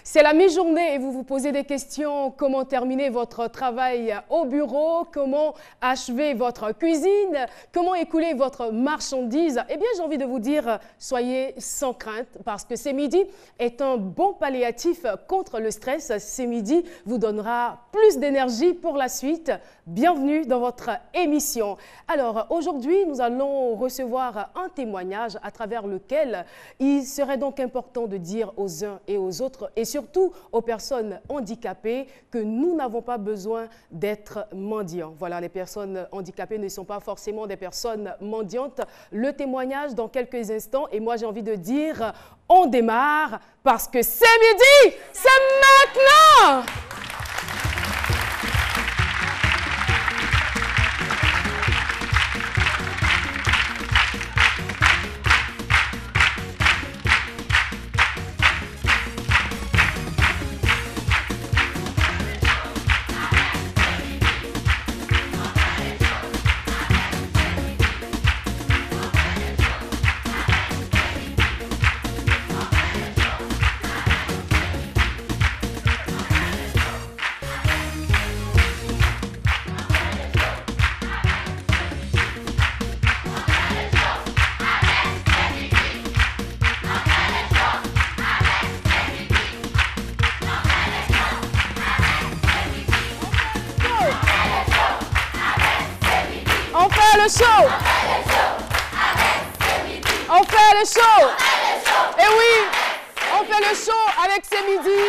C'est la mi-journée et vous vous posez des questions. Comment terminer votre travail au bureau? Comment achever votre cuisine? Comment écouler votre marchandise? Eh bien, j'ai envie de vous dire, soyez sans crainte parce que C'est Midi est un bon palliatif contre le stress. C'est Midi vous donnera plus d'énergie pour la suite. Bienvenue dans votre émission. Alors, aujourd'hui, nous allons recevoir un témoignage à travers lequel il serait donc important de dire aux uns et aux autres, et surtout aux personnes handicapées, que nous n'avons pas besoin d'être mendiants. Voilà, les personnes handicapées ne sont pas forcément des personnes mendiantes. Le témoignage dans quelques instants, et moi j'ai envie de dire, on démarre parce que C'est Midi, c'est maintenant! Le show. On fait le show. Et oui, on fait le show avec C'est Midi.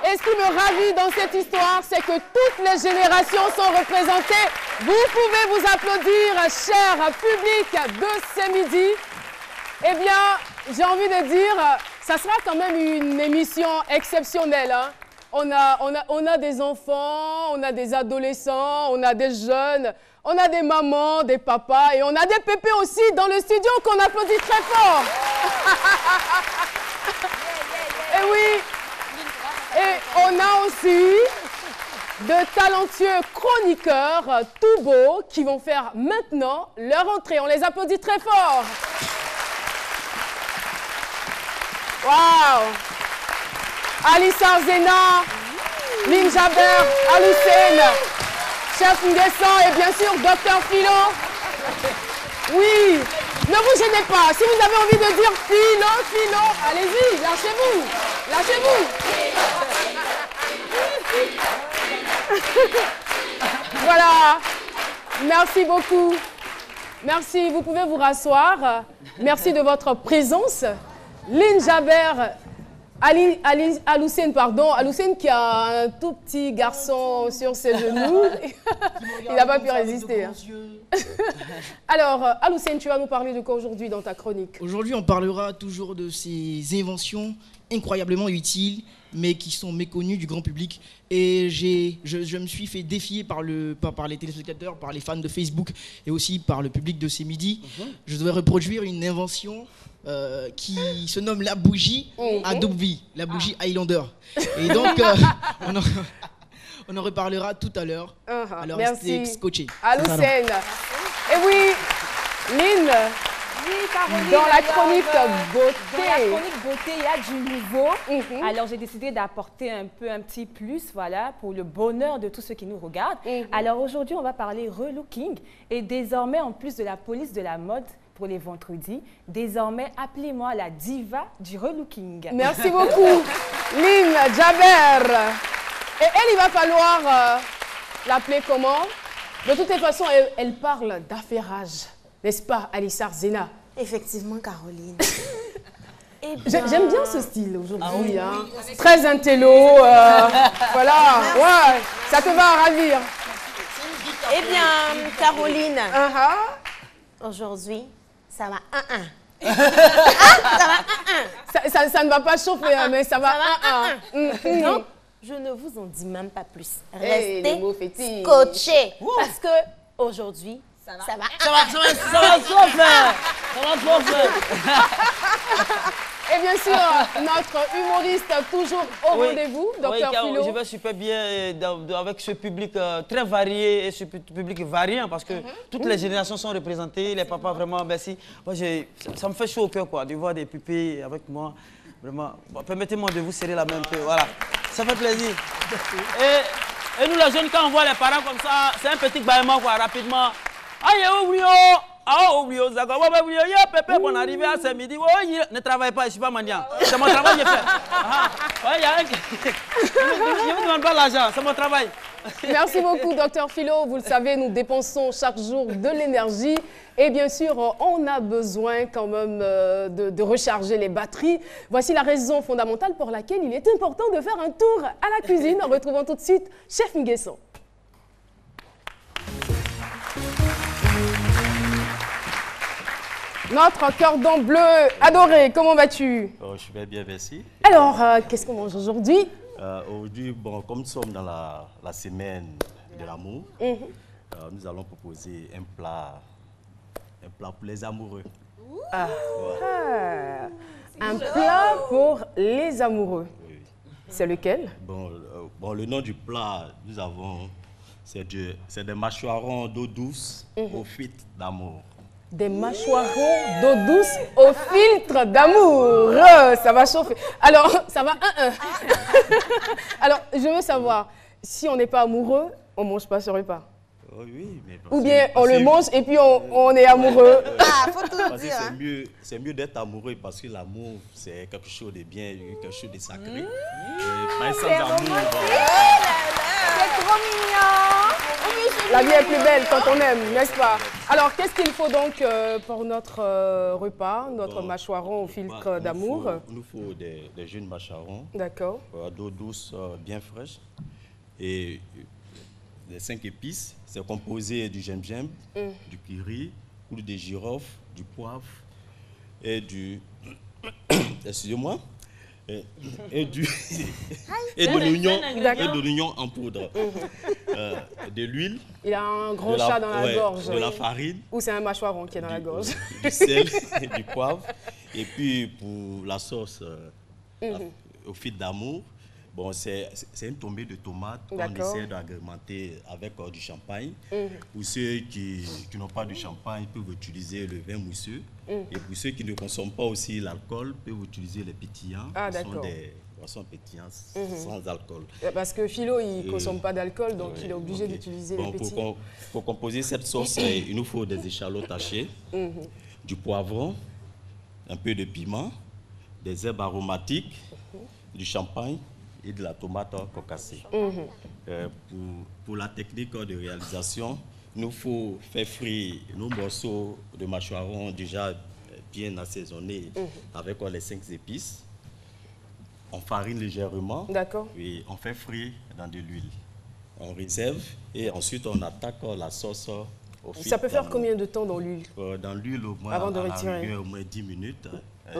Et ce qui me ravit dans cette histoire, c'est que toutes les générations sont représentées. Vous pouvez vous applaudir, cher public de C'est Midi. Eh bien, j'ai envie de dire, ça sera quand même une émission exceptionnelle, hein. On a des enfants, on a des adolescents, on a des jeunes, on a des mamans, des papas et on a des pépés aussi dans le studio qu'on applaudit très fort. Et oui, et on a aussi de talentueux chroniqueurs tout beaux qui vont faire maintenant leur entrée. On les applaudit très fort. Waouh! Alissar Zena, Lynn Jaber, Aloussène, Chef Nguessan et bien sûr Dr Philo. Oui, ne vous gênez pas. Si vous avez envie de dire Philo, Philo, allez-y, lâchez-vous. Lâchez-vous. Voilà. Merci beaucoup. Merci. Vous pouvez vous rasseoir. Merci de votre présence. Lynn Jaber. Aloussène, pardon, Aloussène qui a un tout petit garçon sur ses genoux. Il n'a pas pu résister. Hein. Alors, Aloussène, tu vas nous parler de quoi aujourd'hui dans ta chronique? Aujourd'hui, on parlera toujours de ces inventions incroyablement utiles, mais qui sont méconnues du grand public. Et je me suis fait défier par les téléspectateurs, par les fans de Facebook et aussi par le public de C'est Midi. Je devais reproduire une invention qui se nomme la bougie Adobe V, la bougie Highlander. Et donc, on en reparlera tout à l'heure. Alors, restez scotchés. Aloussène. Et oui, Lynn. Oui, Caroline, dans la chronique beauté. Dans la chronique beauté, il y a du nouveau. Alors, j'ai décidé d'apporter un petit plus, voilà, pour le bonheur de tous ceux qui nous regardent. Alors, aujourd'hui, on va parler relooking. Et désormais, en plus de la police de la mode, pour les vendredis, désormais, appelez-moi la diva du relooking. Merci beaucoup, Lynn Jaber. Et elle, il va falloir l'appeler comment? De toutes les façons, elle parle d'affairage. N'est-ce pas, Alissar Zena? Effectivement, Caroline. J'aime bien ce style aujourd'hui. Hein. Très intello. Voilà. Ouais, ça te va ravir. Eh bien, Caroline, aujourd'hui, ça va 1-1. Ça ne va pas chauffer, hein, mais ça va 1-1. Donc, je ne vous en dis même pas plus. Hey, restez scotchés. Parce que aujourd'hui, ça va trop faire. Et bien sûr, notre humoriste toujours au rendez-vous, Dr Philo. Je vais super bien avec ce public très varié et ce public variant parce que toutes les générations sont représentées. Les papas, vraiment, merci. Moi, ça me fait chaud au cœur quoi, de voir des pupilles avec moi. Vraiment, bon, permettez-moi de vous serrer la main un peu. Voilà, ça fait plaisir. Et nous les jeunes, quand on voit les parents comme ça, c'est un petit bâillement quoi, rapidement. Aïe, oubliez, oubliez, d'accord, oubliez, pépé, bon arrivé à ce midi, ne travaille pas, je ne suis pas mendiant. C'est mon travail, j'ai fait. Je ne me demande pas l'argent, c'est mon travail. Merci beaucoup, Dr Philo. Vous le savez, nous dépensons chaque jour de l'énergie. Et bien sûr, on a besoin quand même de recharger les batteries. Voici la raison fondamentale pour laquelle il est important de faire un tour à la cuisine en retrouvant tout de suite Chef Nguesson. Notre cordon bleu adoré, comment vas-tu? Je vais bien, merci. Alors, qu'est-ce qu'on mange aujourd'hui? Aujourd'hui, bon, comme nous sommes dans la semaine de l'amour, nous allons proposer un plat pour les amoureux. Un plat pour les amoureux. Oui. C'est lequel? Bon, le nom du plat, nous avons, c'est des mâchoirons d'eau douce au filtre d'amour. Des mâchoirons d'eau douce au filtre d'amour. Ça va chauffer. Alors, ça va Alors, je veux savoir, si on n'est pas amoureux, on ne mange pas ce repas. Oui, mais ou bien on le mange et puis on est amoureux. Faut tout dire. C'est mieux d'être amoureux parce que l'amour, c'est quelque chose de bien, quelque chose de sacré. Pas sans amour. C'est trop mignon. La vie est plus belle quand on aime, n'est-ce pas? Alors, qu'est-ce qu'il faut donc pour notre repas, notre mâchoiron au filtre d'amour? Il nous faut des jeunes mâchoirons. D'accord. D'eau douce bien fraîche. Et les 5 épices, c'est composé du gingembre, du curry, ou des girofles, du poivre et du... Excusez-moi. Et de l'oignon en poudre. De l'huile. Il a un grand chat dans la gorge. De la farine. Ou c'est un mâchoiron qui est dans la gorge. Du sel et du poivre. Et puis pour la sauce au filtre d'amour, bon, c'est une tombée de tomates qu'on essaie d'agrémenter avec du champagne. Pour ceux qui n'ont pas de champagne, ils peuvent utiliser le vin mousseux. Et pour ceux qui ne consomment pas aussi l'alcool, ils peuvent utiliser les pétillants. Ce sont des boissons pétillantes sans alcool. Parce que Philo, il ne consomme pas d'alcool, donc il est obligé d'utiliser les pétillants. Pour composer cette sauce, il nous faut des échalotes hachées, du poivron, un peu de piment, des herbes aromatiques, du champagne et de la tomate concassée. Pour la technique de réalisation, il nous faut faire frire nos morceaux de mâchoiron déjà bien assaisonnés avec les 5 épices. On farine légèrement. D'accord. Et on fait frire dans de l'huile. On réserve et ensuite on attaque la sauce au fil. Ça peut faire combien de temps dans l'huile? Dans l'huile, au moins, avant de retirer, au moins 10 minutes.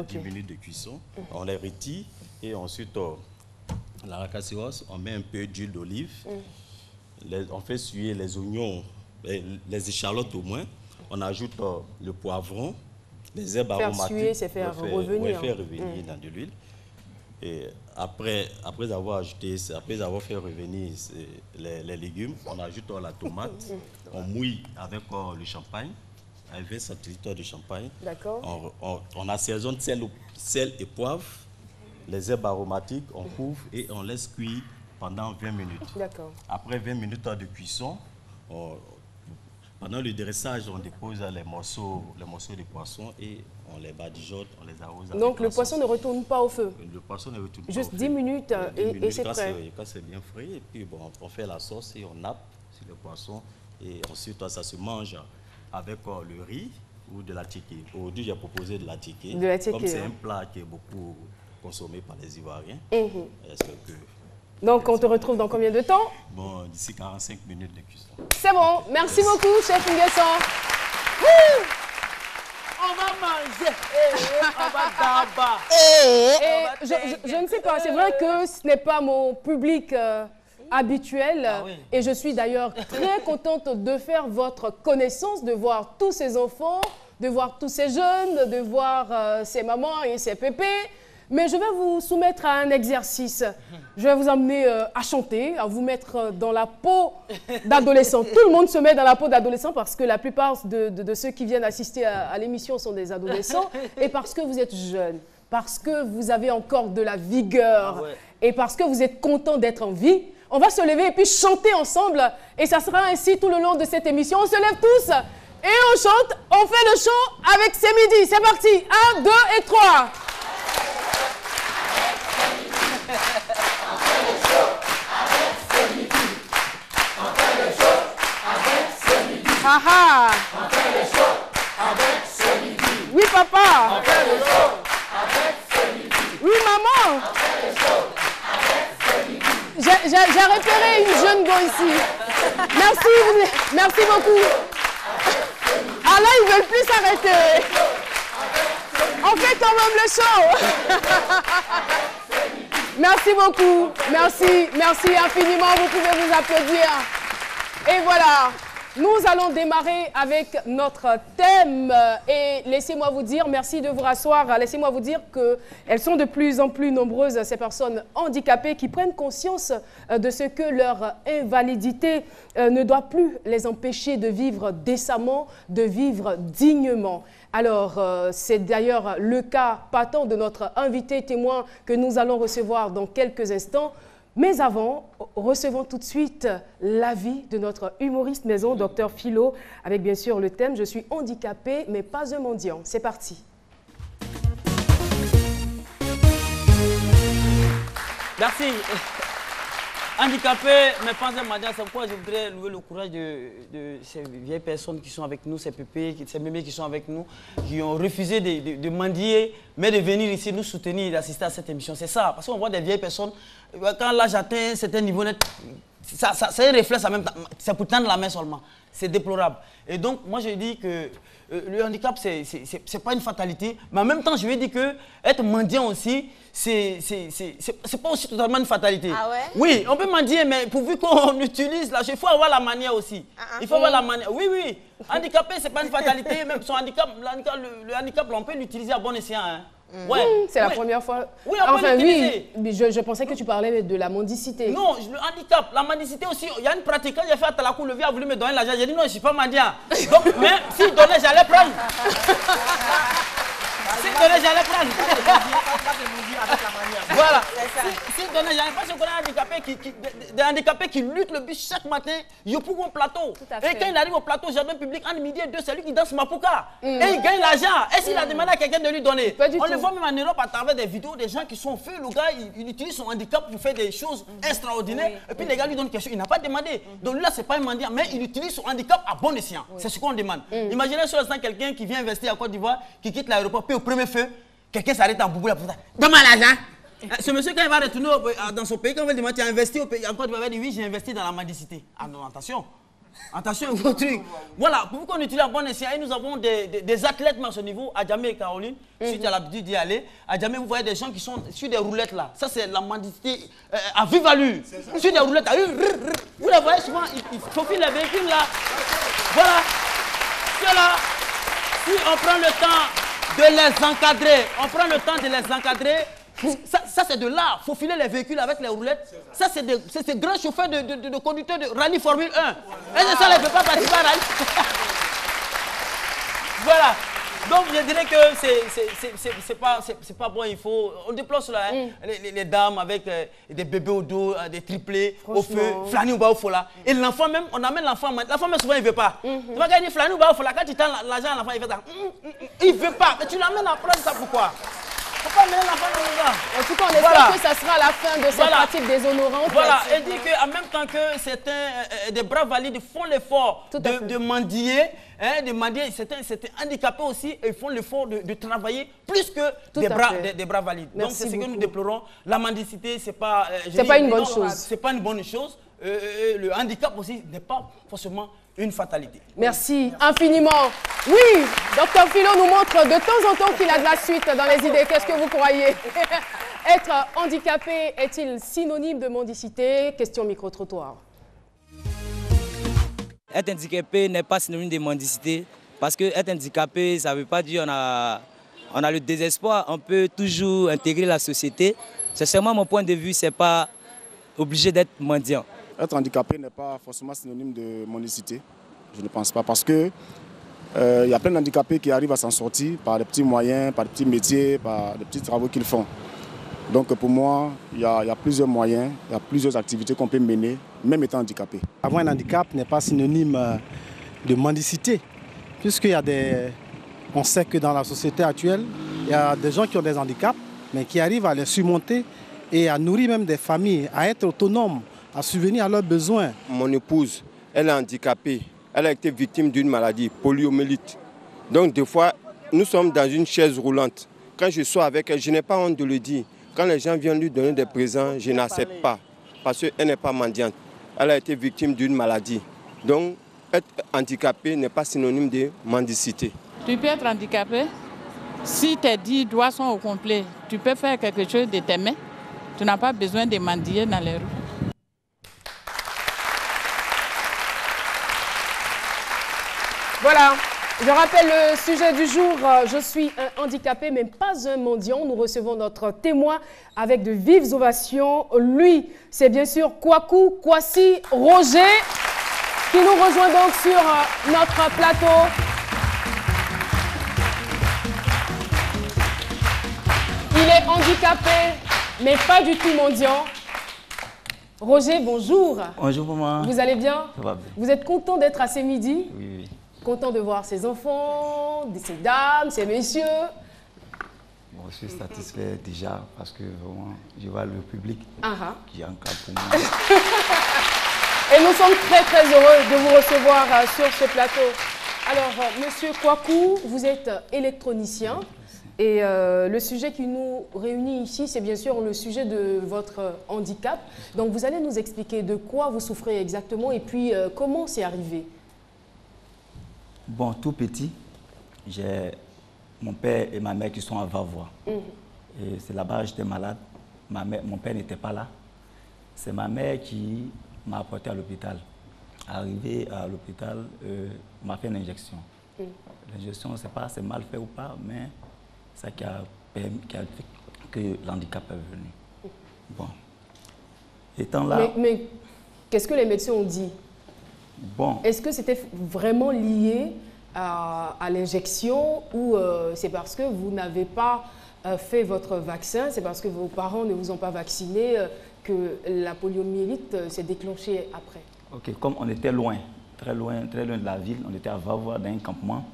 10 minutes de cuisson. On les retire et ensuite, dans la casserole, on met un peu d'huile d'olive. On fait suer les oignons, les échalotes au moins. On ajoute le poivron, les herbes aromatiques. Faire suer, c'est faire revenir. Faire revenir dans de l'huile. Et après avoir fait revenir les légumes, on ajoute la tomate. On mouille avec le champagne, avec 20 centilitres de champagne. D'accord. On assaisonne sel et poivre. Les herbes aromatiques, on couvre et on laisse cuire pendant 20 minutes. D'accord. Après 20 minutes de cuisson, pendant le dressage, on dépose les morceaux de poisson et on les badigeonne, on les arrose. Donc le poisson ne retourne pas au feu? Le poisson ne retourne pas juste au feu. 10 minutes et c'est prêt. Quand c'est bien frais, et puis bon, on fait la sauce et on nappe sur le poisson. Et ensuite, ça se mange avec le riz ou de la tiké. Aujourd'hui, j'ai proposé de la tiké. Comme c'est un plat qui est beaucoup consommé par les Ivoiriens. Donc, on te retrouve dans combien de temps? Bon, d'ici 45 minutes de cuisson. C'est bon. Merci beaucoup, Chef Nguesson. On va manger. On va d'abord. Je ne sais pas, c'est vrai que ce n'est pas mon public habituel. Et je suis d'ailleurs très contente de faire votre connaissance, de voir tous ces enfants, de voir tous ces jeunes, de voir ces mamans et ces pépés. Mais je vais vous soumettre à un exercice. Je vais vous amener à chanter, à vous mettre dans la peau d'adolescent. Tout le monde se met dans la peau d'adolescent parce que la plupart de ceux qui viennent assister à l'émission sont des adolescents et parce que vous êtes jeunes. parce que vous avez encore de la vigueur ouais. et parce que vous êtes content d'être en vie, on va se lever et puis chanter ensemble. Et ça sera ainsi tout le long de cette émission. On se lève tous et on chante. On fait le chant avec C'est Midi. C'est parti. 1, 2 et 3. Ah ah. On fait le show avec C'est Midi. Oui, papa. On fait le show avec C'est Midi. Oui, maman. On fait le show avec C'est Midi. J'ai repéré une jeune go ici. Merci beaucoup. Ah là, ils ne veulent plus s'arrêter. On fait quand même le show. Merci beaucoup. Merci infiniment. Vous pouvez vous applaudir. Et voilà. Nous allons démarrer avec notre thème et laissez-moi vous dire, merci de vous rasseoir, laissez-moi vous dire qu'elles sont de plus en plus nombreuses, ces personnes handicapées qui prennent conscience de ce que leur invalidité ne doit plus les empêcher de vivre décemment, de vivre dignement. Alors, c'est d'ailleurs le cas patent de notre invité témoin que nous allons recevoir dans quelques instants. Mais avant, recevons tout de suite l'avis de notre humoriste maison, Dr Philo, avec bien sûr le thème « Je suis handicapé, mais pas un mendiant ». C'est parti. Merci. Handicapé, mais pas un mendiant, c'est pourquoi je voudrais louer le courage de ces vieilles personnes qui sont avec nous, ces pépés, ces mémés qui sont avec nous, qui ont refusé de mendier, mais de venir ici nous soutenir et d'assister à cette émission. C'est ça, parce qu'on voit des vieilles personnes, quand l'âge atteint un certain niveau net, c'est un réflexe, c'est pour tendre la main seulement. C'est déplorable. Et donc, moi, je dis que le handicap, c'est pas une fatalité, mais en même temps, je vais dire que être mendiant aussi, c'est pas aussi totalement une fatalité. Ah ouais? Oui, on peut mendier, mais pourvu qu'on utilise, là, il faut avoir la manière aussi. Il faut avoir la manière. Oui, oui. Handicapé, c'est pas une fatalité, même son handicap, le handicap, on peut l'utiliser à bon escient. Hein. Ouais. C'est la première fois. Oui, on peut l'utiliser. Oui, je pensais que tu parlais de la mendicité. Non, le handicap, la mendicité aussi, il y a une pratique. Quand j'ai fait à Talakou, le vieux a voulu me donner l'argent. J'ai dit non, je ne suis pas mendiant. Donc, mais s'il donnait, j'allais prendre. S'il donnait, j'allais prendre. Voilà. S'il donnait, j'allais prendre. Je connais des handicapés qui luttent le bus chaque matin. Ils pour un plateau. Et quand il arrive au plateau, jardin public, entre midi et 2, c'est lui qui danse Mapuka. Et il gagne l'argent. Et s'il a demandé à quelqu'un de lui donner, on le voit même en Europe à travers des vidéos, des gens qui sont faits. Le gars, il utilise son handicap pour faire des choses extraordinaires. Et puis les gars lui donnent quelque chose. Il n'a pas demandé. Donc lui là, c'est pas un mendiant, mais il utilise son handicap à bon escient. C'est ce qu'on demande. Imaginez sur l'instant quelqu'un qui vient investir à Côte d'Ivoire, qui quitte l'aéroport, puis au premier feu, quelqu'un s'arrête en boubou là pour ça. Donne-moi l'argent. Ce monsieur, quand il va retourner dans son pays, quand on va lui demander, tu as investi au pays, en Côte d'Ivoire, il va dire oui, j'ai investi dans la mendicité. Ah non, attention. Attention au truc. Voilà, pour qu'on utilise à bon escient, nous avons des athlètes à ce niveau, Adjamé et Caroline, si tu as l'habitude d'y aller. Adjamé, vous voyez des gens qui sont sur des roulettes là. Ça, c'est la mendicité à vive allure. Sur des roulettes, vous les voyez souvent, il faufilent les véhicules là. Voilà. Ceux-là, si on prend le temps de les encadrer, ça c'est de l'art. Il faut filer les véhicules avec les roulettes. Ça c'est des grands chauffeurs de conducteurs de rallye Formule 1. Et ça ne peut pas participer à rallye. Voilà. Donc je dirais que c'est pas bon. Il faut, on déplore cela. Hein. Les dames avec des bébés au dos, des triplés au feu, flâner au bas au faux là. Et l'enfant même, on amène l'enfant. L'enfant même souvent il ne veut pas. Tu vas gagner flâner au bas au faux là. Quand tu tends l'argent à l'enfant, il fait ça. Il ne veut pas. Mais tu l'amènes à prendre ça pourquoi? Pas amener l'enfant dans le gars. En tout cas, on espère que ça sera la fin de cette pratique déshonorante. Voilà, et dit qu'en même temps que certains, des bras valides font l'effort de mendier, hein, certains handicapés aussi, ils font l'effort de travailler plus que des bras valides. Donc c'est ce que nous déplorons. La mendicité, c'est pas une bonne chose. C'est pas une bonne chose. Le handicap aussi n'est pas forcément une fatalité. Merci infiniment. Oui, Dr Philo nous montre de temps en temps qu'il a de la suite dans les idées. Qu'est-ce que vous croyez? Être handicapé est-il synonyme de mendicité? Question micro-trottoir. Être handicapé n'est pas synonyme de mendicité parce que être handicapé, ça ne veut pas dire qu'on a le désespoir. On peut toujours intégrer la société. C'est seulement mon point de vue, ce n'est pas obligé d'être mendiant. Être handicapé n'est pas forcément synonyme de mendicité. Je ne pense pas parce que Il y a plein d'handicapés qui arrivent à s'en sortir par des petits moyens, par des petits métiers, par des petits travaux qu'ils font. Donc pour moi, il y a plusieurs moyens, il y a plusieurs activités qu'on peut mener, même étant handicapé. Avoir un handicap n'est pas synonyme de mendicité, puisqu'il y a des... On sait que dans la société actuelle, il y a des gens qui ont des handicaps, mais qui arrivent à les surmonter et à nourrir même des familles, à être autonomes, à subvenir à leurs besoins. Mon épouse, elle est handicapée. Elle a été victime d'une maladie, poliomyélite. Donc des fois, nous sommes dans une chaise roulante. Quand je suis avec elle, je n'ai pas honte de le dire. Quand les gens viennent lui donner des présents, je n'accepte pas. Parce qu'elle n'est pas mendiante. Elle a été victime d'une maladie. Donc être handicapé n'est pas synonyme de mendicité. Tu peux être handicapé. Si tes 10 doigts sont au complet, tu peux faire quelque chose de tes mains. Tu n'as pas besoin de mendier dans les rues. Voilà, je rappelle le sujet du jour. Je suis un handicapé, mais pas un mendiant. Nous recevons notre témoin avec de vives ovations. Lui, c'est bien sûr Kwaku Kwasi Roger, qui nous rejoint donc sur notre plateau. Il est handicapé, mais pas du tout mendiant. Roger, bonjour. Bonjour maman. Vous allez bien? Ça va bien. Vous êtes content d'être à ces midis? Oui, oui. Content de voir ces enfants, ces dames, ces messieurs? Bon, je suis satisfait déjà parce que vraiment, je vois le public qui est en cas pour moi. Et nous sommes très très heureux de vous recevoir sur ce plateau. Alors, monsieur Kwaku, vous êtes électronicien. Et le sujet qui nous réunit ici, c'est bien sûr le sujet de votre handicap. Donc, vous allez nous expliquer de quoi vous souffrez exactement et puis comment c'est arrivé. Bon, tout petit, j'ai mon père et ma mère qui sont à Vavois. Et c'est là-bas j'étais malade. Mon père n'était pas là. C'est ma mère qui m'a apporté à l'hôpital. Arrivé à l'hôpital, on m'a fait une injection. L'injection, je ne sais pas si c'est mal fait ou pas, mais ça qui a fait que l'handicap est venu. Bon. Étant là... Mais qu'est-ce que les médecins ont dit? Bon. Est-ce que c'était vraiment lié à l'injection ou c'est parce que vous n'avez pas fait votre vaccin, c'est parce que vos parents ne vous ont pas vacciné que la poliomyélite s'est déclenchée après? Ok, comme on était loin, très loin de la ville, on était à Vavois dans un campement.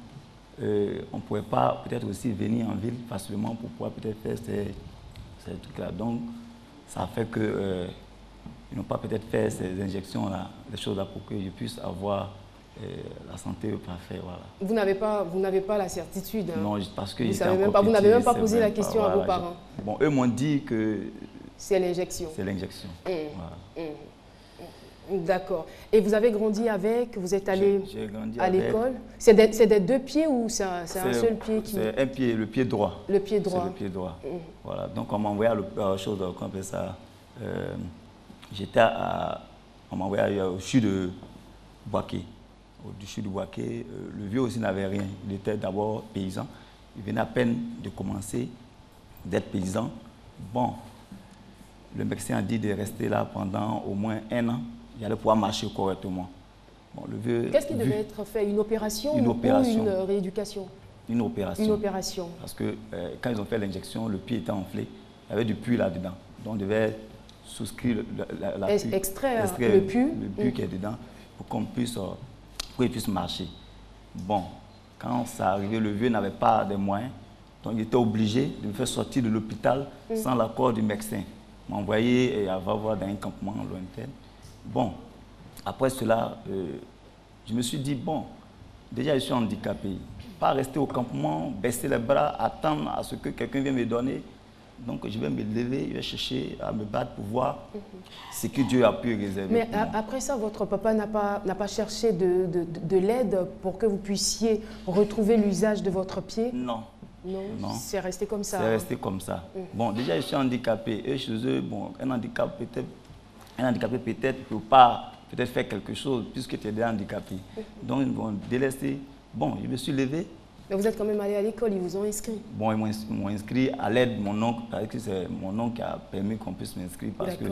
On ne pouvait pas peut-être aussi venir en ville facilement pour pouvoir peut-être faire ces trucs-là. Donc, ça a fait que ils n'ont pas peut-être fait ces injections-là, des choses-là pour que je puisse avoir la santé parfaite. Voilà. Vous n'avez pas la certitude. Hein? Non, parce que vous n'avez même pas posé la question à vos parents. Bon, eux m'ont dit que c'est l'injection. C'est l'injection. Voilà. D'accord. Et vous avez grandi avec, vous êtes allé à l'école? C'est des deux pieds ou c'est un seul pied qui... C'est un pied, le pied droit. Le pied droit. C'est le pied droit. Voilà. Donc on m'a envoyé à la chose, qu'on appelle ça, on m'a envoyé au CHU de Boaké. Au CHU de Boaké, le vieux aussi n'avait rien. Il était d'abord paysan. Il venait à peine de commencer d'être paysan. Bon, le médecin a dit de rester là pendant au moins 1 an. Il allait pouvoir marcher correctement. Bon, qu'est-ce qui devait être fait? Une opération, ou une rééducation? Une opération. Une opération. Parce que quand ils ont fait l'injection, le pied était enflé. Il y avait du pus là-dedans. Donc on devait souscrire extraire le pus qui est dedans pour qu'on puisse, pour qu'il puisse marcher. Bon, quand ça arrivait, le vieux n'avait pas de moyens. Donc il était obligé de me faire sortir de l'hôpital sans l'accord du médecin. Il m'a envoyé à Vavois dans un campement lointain. Bon, après cela, je me suis dit, bon, déjà je suis handicapé. Pas rester au campement, baisser les bras, attendre à ce que quelqu'un vienne me donner. Donc je vais me lever, je vais chercher à me battre pour voir ce que Dieu a pu réserver. Mais après ça, votre papa n'a pas cherché de l'aide pour que vous puissiez retrouver l'usage de votre pied? Non. Non. C'est resté comme ça? C'est resté comme ça. Bon, déjà je suis handicapé. Et chez eux, bon, un handicapé peut-être ne peut pas faire quelque chose puisque tu es déjà handicapé. Donc ils vont délaisser. Bon, je me suis levé. Mais vous êtes quand même allé à l'école, ils vous ont inscrit? Bon, ils m'ont inscrit à l'aide de mon oncle. C'est mon oncle qui a permis qu'on puisse m'inscrire parce qu'eux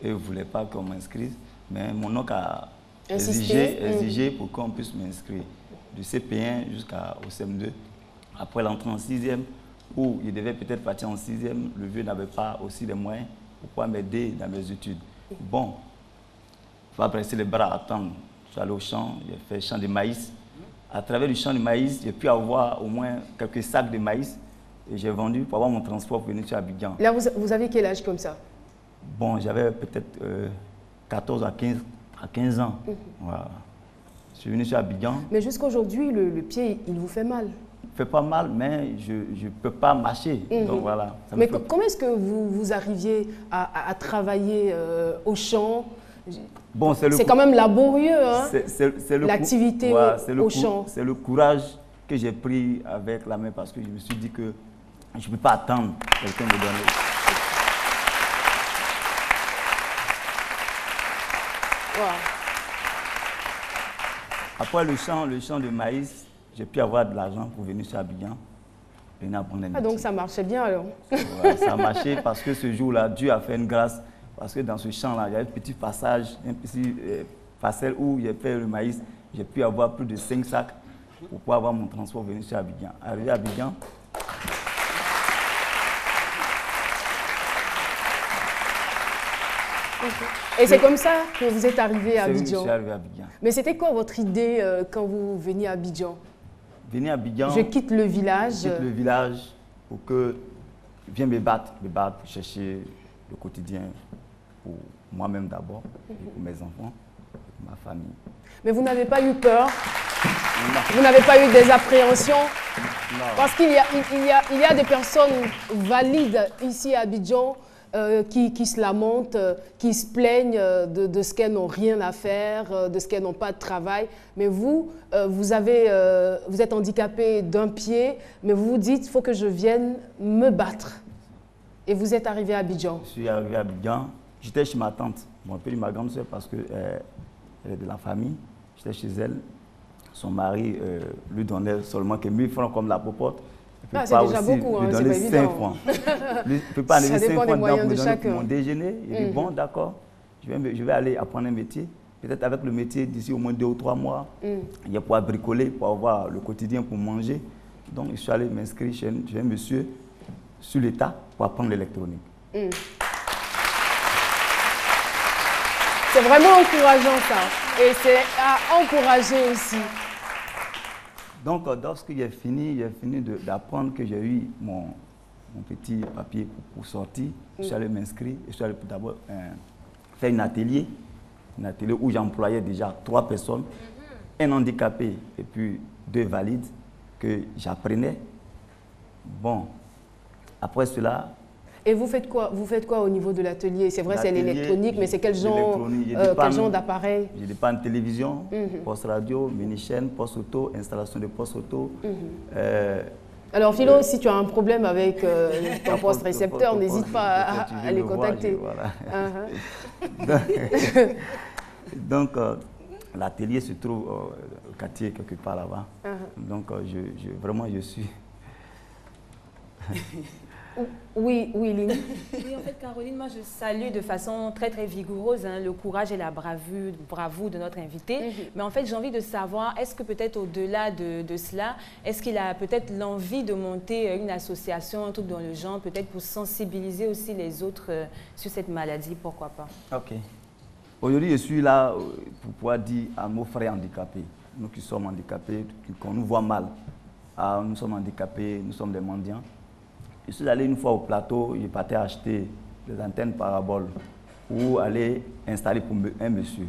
ne voulaient pas qu'on m'inscrive. Mais mon oncle a exigé pour qu'on puisse m'inscrire. du CP1 jusqu'au CM2. Après l'entrée en 6e, où il devait peut-être partir en 6e, le vieux n'avait pas aussi les moyens pour pouvoir m'aider dans mes études. Bon, il faut presser les bras, attendre. Je suis allé au champ, j'ai fait champ de maïs. À travers le champ de maïs, j'ai pu avoir au moins quelques sacs de maïs et j'ai vendu pour avoir mon transport pour venir sur Abidjan. Là, vous avez quel âge comme ça? Bon, j'avais peut-être 14 à 15 ans. Voilà. Je suis venu sur Abidjan. Mais jusqu'à aujourd'hui, le pied, il vous fait mal? Il ne fait pas mal, mais je ne peux pas marcher. Donc voilà. Mais comment est-ce que vous arriviez à travailler au champ? Bon, c'est quand même laborieux, hein, l'activité au champ. C'est le courage que j'ai pris avec la main parce que je me suis dit que je ne peux pas attendre quelqu'un de donner. Wow. Après le champ de maïs, j'ai pu avoir de l'argent pour venir sur Abidjan. Donc ça marchait bien alors? Ouais, ça a marché parce que ce jour-là, Dieu a fait une grâce. Parce que dans ce champ-là, il y a un petit passage, un petit parcelle où j'ai fait le maïs. J'ai pu avoir plus de 5 sacs pour pouvoir avoir mon transport venir sur Abidjan. Arrivé à Abidjan. Et c'est comme ça que vous êtes arrivé à Abidjan? Je suis arrivé à Abidjan. Mais c'était quoi votre idée quand vous veniez à Abidjan? Venir à Abidjan. Je quitte le village. Je quitte le village pour que je vienne me battre pour chercher le quotidien pour moi-même d'abord, pour mes enfants, pour ma famille. Mais vous n'avez pas eu peur? Vous n'avez pas eu des appréhensions? Non. Parce qu'il y a des personnes valides ici à Abidjan qui se lamentent, qui se plaignent de ce qu'elles n'ont rien à faire, de ce qu'elles n'ont pas de travail. Mais vous, vous êtes handicapé d'un pied, mais vous vous dites, il faut que je vienne me battre. Et vous êtes arrivé à Abidjan? Je suis arrivé à Abidjan. J'étais chez ma tante, mon père et ma grande soeur, parce qu'elle est de la famille. J'étais chez elle. Son mari lui donnait seulement que 1000 francs comme la popote. Ah, c'est déjà beaucoup, hein, c'est pas évident. 5 francs. Il ne peut pas enlever 5 francs pour me donner pour mon déjeuner. Il dit, bon, d'accord, je vais aller apprendre un métier. Peut-être avec le métier, d'ici au moins 2 ou 3 mois, je vais pouvoir bricoler pour avoir le quotidien pour manger. Donc, je suis allé m'inscrire chez un monsieur sur l'État pour apprendre l'électronique. C'est vraiment encourageant ça. Et c'est à encourager aussi. Donc, lorsque j'ai fini d'apprendre que j'ai eu mon petit papier pour sortir, je suis allé m'inscrire. Je suis allé d'abord faire un atelier où j'employais déjà 3 personnes, un handicapé et puis 2 valides que j'apprenais. Bon, après cela... Et vous faites quoi au niveau de l'atelier? C'est vrai, c'est l'électronique, mais c'est quel genre d'appareil? J'ai des pannes télévision, poste radio, mini-chaîne, poste auto, installation de poste auto. Alors Philo, si tu as un problème avec ton poste récepteur, n'hésite pas à les contacter. Voilà. Donc, l'atelier se trouve au quartier quelque part là-bas. Donc, vraiment, je suis... Oui, Lynn. Oui, en fait, Caroline, moi, je salue de façon très, très vigoureuse le courage et la bravoure de notre invité. Mais en fait, j'ai envie de savoir, est-ce que peut-être au-delà de cela, est-ce qu'il a peut-être l'envie de monter une association, un truc dans le genre, peut-être pour sensibiliser aussi les autres sur cette maladie, pourquoi pas? Ok. Aujourd'hui, je suis là pour pouvoir dire à nos frères handicapés, nous qui sommes handicapés, qu'on nous voit mal. Nous sommes handicapés, nous sommes des mendiants. Je suis allé une fois au plateau, je partais acheter des antennes paraboles pour aller installer pour un monsieur.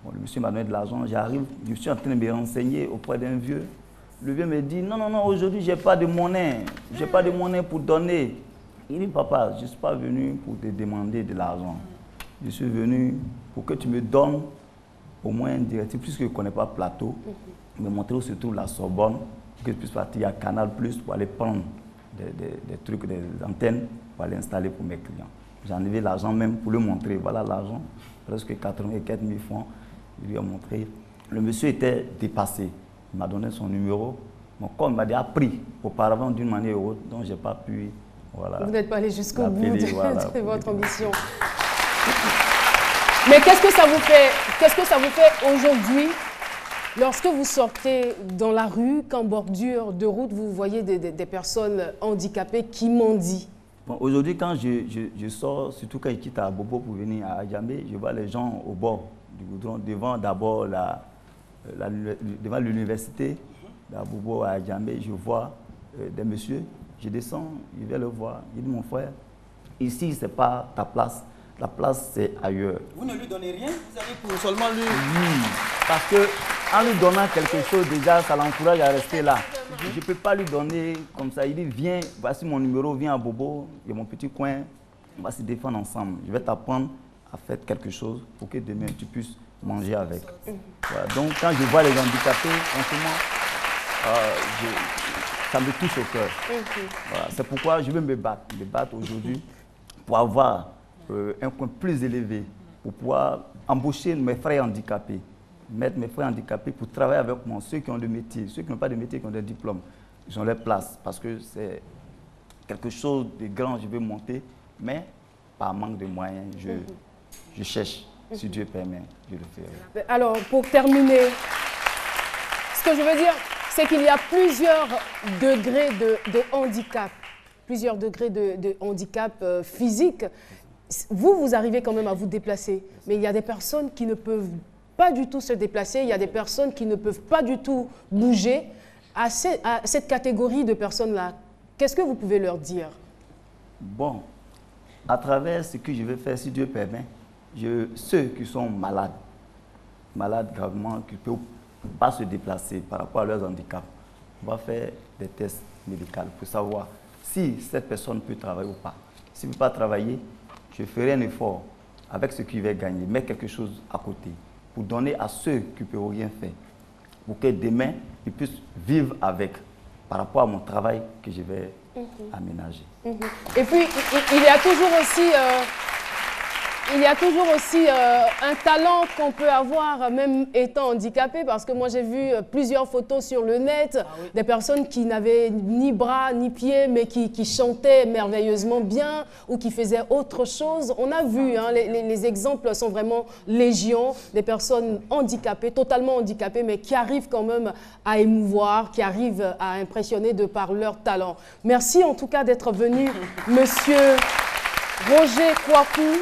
Bon, le monsieur m'a donné de l'argent, j'arrive, je suis en train de me renseigner auprès d'un vieux. Le vieux me dit, non, aujourd'hui, je n'ai pas de monnaie. Je n'ai pas de monnaie pour donner. Il dit, papa, je ne suis pas venu pour te demander de l'argent. Je suis venu pour que tu me donnes au moins une directive, puisque je ne connais pas plateau, me montrer où se trouve la Sorbonne, pour que je puisse partir à Canal+, pour aller prendre des trucs, des antennes pour aller installer pour mes clients. J'ai enlevé l'argent même pour le montrer. Voilà l'argent, presque 84 000 francs. Je lui ai montré. Le monsieur était dépassé. Il m'a donné son numéro. Mon corps m'a dit pris auparavant d'une manière ou autre, donc je n'ai pas pu. Voilà, vous n'êtes pas allé jusqu'au bout de votre ambition. Mais qu'est-ce que ça vous fait aujourd'hui Lorsque vous sortez dans la rue, qu'en bordure de route, vous voyez des personnes handicapées qui mendient. Bon, aujourd'hui, quand je sors, surtout quand je quitte à Bobo pour venir à Adjamé, je vois les gens au bord du goudron, devant d'abord devant l'université, à Bobo à Adjamé, je vois des messieurs, je descends, je vais le voir, je dis mon frère, ici ce n'est pas ta place, la place c'est ailleurs. Vous ne lui donnez rien, vous allez pour seulement lui... Oui, parce qu'en lui donnant quelque chose, déjà ça l'encourage à rester là. Je ne peux pas lui donner comme ça, il dit viens, voici mon numéro, viens à Bobo, il y a mon petit coin, on va se défendre ensemble. Je vais t'apprendre à faire quelque chose pour que demain tu puisses manger avec. Voilà. Donc quand je vois les handicapés, franchement, ça me touche au cœur. Voilà. C'est pourquoi je veux me battre aujourd'hui pour avoir un coin plus élevé, pour pouvoir embaucher mes frères handicapés, mettre mes frères handicapés pour travailler avec moi, ceux qui ont des métiers, ceux qui n'ont pas de métier, qui ont des diplômes, ils ont leur place, parce que c'est quelque chose de grand, je veux monter, mais par manque de moyens, je cherche, si Dieu permet, je le ferai. Alors, pour terminer, ce que je veux dire, c'est qu'il y a plusieurs degrés de handicap, plusieurs degrés de handicap physique. Vous arrivez quand même à vous déplacer, mais il y a des personnes qui ne peuvent pas du tout se déplacer, il y a des personnes qui ne peuvent pas du tout bouger. À cette catégorie de personnes-là, qu'est-ce que vous pouvez leur dire? Bon, à travers ce que je vais faire, si Dieu permet, ceux qui sont malades gravement, qui ne peuvent pas se déplacer par rapport à leurs handicaps, on va faire des tests médicaux pour savoir si cette personne peut travailler ou pas. S'il ne peut pas travailler, je ferai un effort avec ce qu'il va gagner, mettre quelque chose à côté pour donner à ceux qui ne peuvent rien faire, pour que demain, ils puissent vivre avec par rapport à mon travail que je vais aménager. Et puis, il y a toujours aussi, un talent qu'on peut avoir, même étant handicapé, parce que moi j'ai vu plusieurs photos sur le net, des personnes qui n'avaient ni bras ni pieds, mais qui chantaient merveilleusement bien ou qui faisaient autre chose. On a vu, hein, les exemples sont vraiment légion, des personnes handicapées, totalement handicapées, mais qui arrivent quand même à émouvoir, qui arrivent à impressionner de par leur talent. Merci en tout cas d'être venu, Monsieur Roger Kouakou.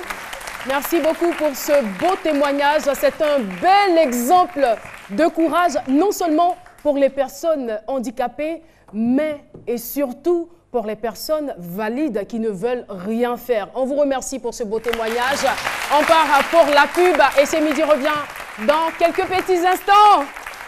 Merci beaucoup pour ce beau témoignage. C'est un bel exemple de courage, non seulement pour les personnes handicapées, mais et surtout pour les personnes valides qui ne veulent rien faire. On vous remercie pour ce beau témoignage. On part pour la pub et C'est Midi revient dans quelques petits instants.